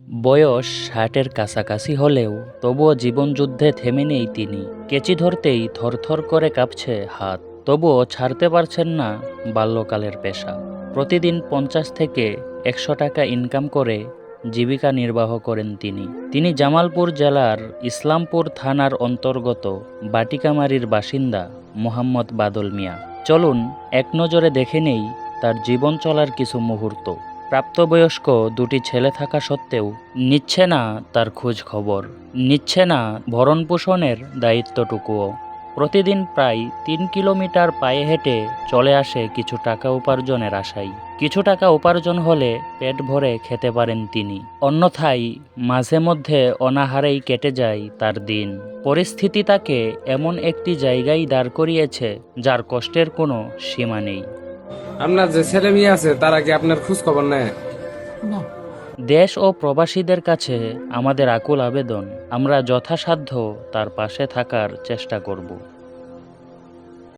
বয়স ৬০-এর কাছাকাছি হলেও তবুও জীবনযুদ্ধে থেমে নেই তিনি। কেঁচি ধরতেই থরথর করে কাঁপছে হাত, তবুও ছাড়তে পারছেন না বাল্যকালের পেশা। প্রতিদিন ৫০ থেকে ১০০ টাকা ইনকাম করে জীবিকা নির্বাহ করেন তিনি জামালপুর জেলার ইসলামপুর থানার অন্তর্গত বাটিকামারির বাসিন্দা মোহাম্মদ বাদল মিয়া। চলুন এক নজরে দেখে নেই তার জীবন চলার কিছু মুহূর্ত। প্রাপ্তবয়স্ক দুটি ছেলে থাকা সত্ত্বেও নিচ্ছে না তার খোঁজ খবর, নিচ্ছে না ভরণপোষণের দায়িত্বটুকুও। প্রতিদিন প্রায় ৩ কিলোমিটার পায়ে হেঁটে চলে আসে কিছু টাকা উপার্জনের আশায়। কিছু টাকা উপার্জন হলে পেট ভরে খেতে পারেন তিনি, অন্যথায় মাঝে মধ্যে অনাহারেই কেটে যায় তার দিন। পরিস্থিতি তাকে এমন একটি জায়গায় দাঁড় করিয়েছে যার কষ্টের কোনো সীমা নেই। আপনার যে ছেলে মেয়ে আছে তারা কি আপনার খোঁজ খবর নেয়? দেশ ও প্রবাসীদের কাছে আমাদের আকুল আবেদন, আমরা যথাসাধ্য তার পাশে থাকার চেষ্টা করব।